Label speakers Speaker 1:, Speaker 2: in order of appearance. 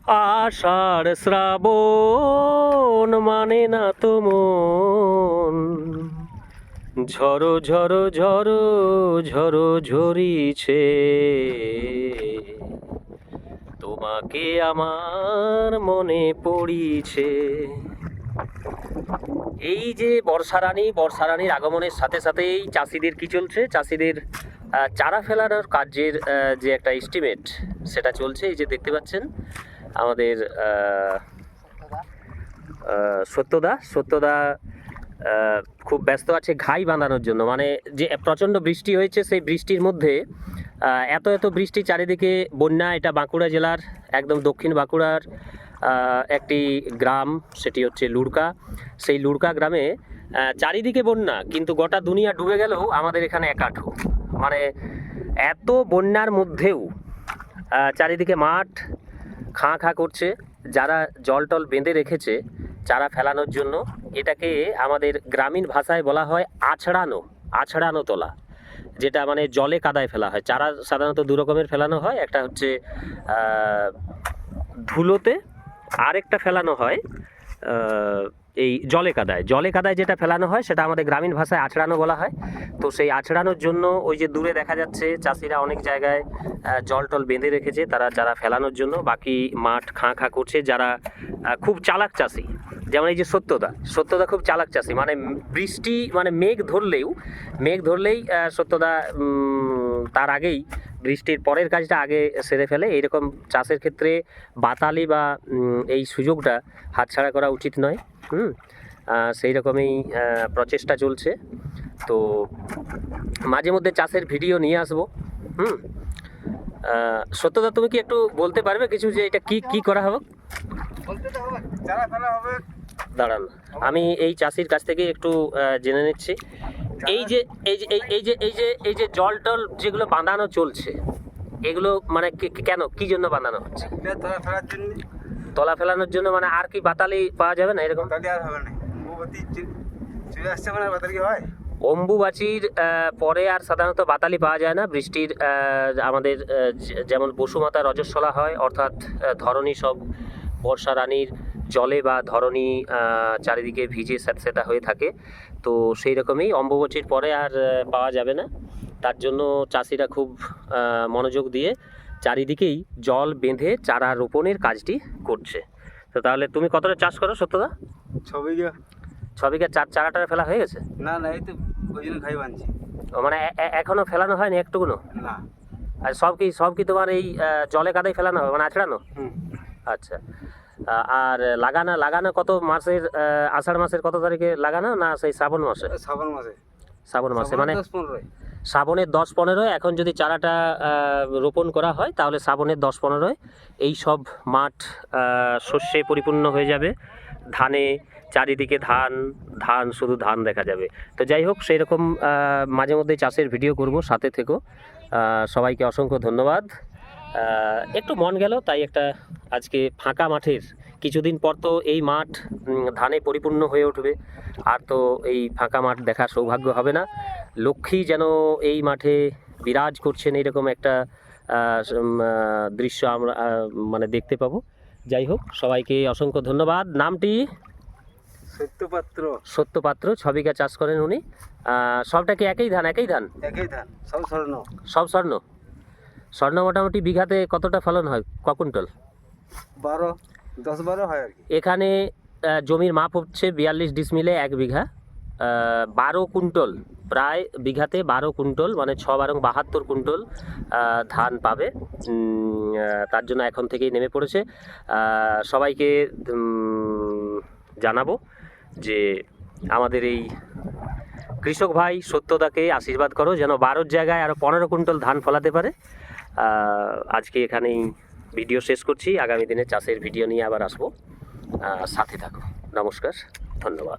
Speaker 1: আষাঢ় শ্রাবণ মানে না তো মন, ঝড়ো ঝড়ো ঝড়ো ঝড়ো ঝরিছে, তোমাকে আমার মনে পড়িছে। এই যে বর্ষারানীর আগমনের সাথে সাথেই চাষিদের কি চলছে, চাষিদের চারা ফেলানোর কাজের যে একটা এস্টিমেট সেটা চলছে। এই যে দেখতে পাচ্ছেন আমাদের সত্যদা খুব ব্যস্ত আছে ঘাই বাঁধানোর জন্য। মানে যে প্রচণ্ড বৃষ্টি হয়েছে, সেই বৃষ্টির মধ্যে এত বৃষ্টি, চারিদিকে বন্যা। এটা বাঁকুড়া জেলার একদম দক্ষিণ বাঁকুড়ার একটি গ্রাম, সেটি হচ্ছে লুড়কা। সেই লুড়কা গ্রামে চারিদিকে বন্যা, কিন্তু গোটা দুনিয়া ডুবে গেলেও আমাদের এখানে একাঠো। মানে এত বন্যার মধ্যেও চারিদিকে মাঠ খাঁ খাঁ করছে। যারা জল টল বেঁধে রেখেছে চারা ফেলানোর জন্য, এটাকে আমাদের গ্রামীণ ভাষায় বলা হয় আছড়ানো তোলা, যেটা মানে জলে কাদায় ফেলা হয়। চারা সাধারণত দু রকমের ফেলানো হয়, একটা হচ্ছে ধুলোতে, আরেকটা ফেলানো হয় এই জলে কাদায় যেটা ফেলানো হয় সেটা আমাদের গ্রামীণ ভাষায় আছড়ানো বলা হয়। তো সেই আছড়ানোর জন্য ওই যে দূরে দেখা যাচ্ছে চাষিরা অনেক জায়গায় জল টল বেঁধে রেখেছে তারা চারা ফেলানোর জন্য। বাকি মাঠ খাঁ খাঁ করছে যারা খুব চালাক চাষি, যেমন এই যে সত্যদা খুব চালাক চাষি। মানে বৃষ্টি মানে মেঘ ধরলেই সত্যদা তার আগেই বৃষ্টির পরের কাজটা আগে সেরে ফেলে। এইরকম চাষের ক্ষেত্রে বাতালি বা এই সুযোগটা হাতছাড়া করা উচিত নয়। সেই রকমই প্রচেষ্টা চলছে। তো মাঝে মধ্যে চাষের ভিডিও নিয়ে আসবো। সত্যদা, তুমি কি একটু বলতে পারবে কিছু, যে এটা কি করা হবে? দাঁড়ান, আমি এই চাষির কাছ থেকে একটু জেনে নিচ্ছি। এই যে জল টল যেগুলো বাঁধানো চলছে, এগুলো মানে কেন, কি জন্য বাঁধানো হচ্ছে? তলা ফেলানোর জন্য। মানে আর কি বাতালি পাওয়া যাবে না এরকম? অম্বুবাচীর পরে আর সাধারণত বাতালি পাওয়া যায় না। বৃষ্টির আমাদের যেমন বসুমাতা রজস্বলা হয়, অর্থাৎ ধরণী সব বর্ষা রানীর জলে বা ধরণী চারিদিকে ভিজে স্যাঁতস্যাঁতা হয়ে থাকে। তো সেই রকমই অম্বুবাচীর পরে আর পাওয়া যাবে না। তার জন্য চাষিরা খুব মনোযোগ দিয়ে চারিদিকেই জল বেঁধে চারা রোপণের কাজটি করছে। তো তাহলে তুমি কতটা চাষ করো সত্যদা? 6 বিঘা চারাটা ফেলা হয়ে গেছে?
Speaker 2: না, এই তো ওই জন্য ঘাই বানছি।
Speaker 1: মানে এখনো ফেলানো হয়নি একটুকুনো?
Speaker 2: না।
Speaker 1: আর সব কি তোমার এই জলে কাদায় ফেলানো হবে, মানে আছড়ানো? আচ্ছা। আর লাগানো কত মাসের, আষাঢ় মাসের কত তারিখে লাগানো, না সেই শ্রাবণ মাসে? শ্রাবণ মাসে মানে শ্রাবণের 10-15। এখন যদি চারাটা রোপণ করা হয় তাহলে শ্রাবণের 10-15 এই সব মাঠ শস্যে পরিপূর্ণ হয়ে যাবে। ধানে চারিদিকে ধান শুধু ধান দেখা যাবে। তো যাই হোক, সেই রকম মাঝে মধ্যে চাষের ভিডিও করব, সাথে থেকো। সবাইকে অসংখ্য ধন্যবাদ। একটু মন গেল, তাই একটা আজকে ফাঁকা মাঠের, কিছুদিন পর তো এই মাঠ ধানে পরিপূর্ণ হয়ে উঠবে, আর তো এই ফাঁকা মাঠ দেখার সৌভাগ্য হবে না। লক্ষ্মী যেন এই মাঠে বিরাজ করছেন, এইরকম একটা দৃশ্য আমরা মানে দেখতে পাবো। যাই হোক, সবাইকে অসংখ্য ধন্যবাদ। নামটি? সত্যপাত্র। 6 বিঘা চাষ করেন উনি। সবটা কি একই ধান? সব স্বর্ণ। মোটামুটি বিঘাতে কতটা ফলন হয়, ক কুইন্টাল?
Speaker 2: 10-12 হয় আর কি।
Speaker 1: এখানে জমির মাপ হচ্ছে 42 ডিসমিলে 1 বিঘা, 12 কুইন্টাল, প্রায় বিঘাতে 12 কুইন্টাল, মানে 6-12 কুইন্টাল ধান পাবে। তার জন্য এখন থেকেই নেমে পড়েছে। সবাইকে জানাবো যে আমাদের এই কৃষক ভাই সত্যদাকে আশীর্বাদ করো, যেন 12 জায়গায় আরও 15 কুইন্টাল ধান ফলাতে পারে। আজকে এখানেই ভিডিও শেষ করছি। আগামী দিনে চাষের ভিডিও নিয়ে আবার আসবো, সাথে থাকো। নমস্কার, ধন্যবাদ।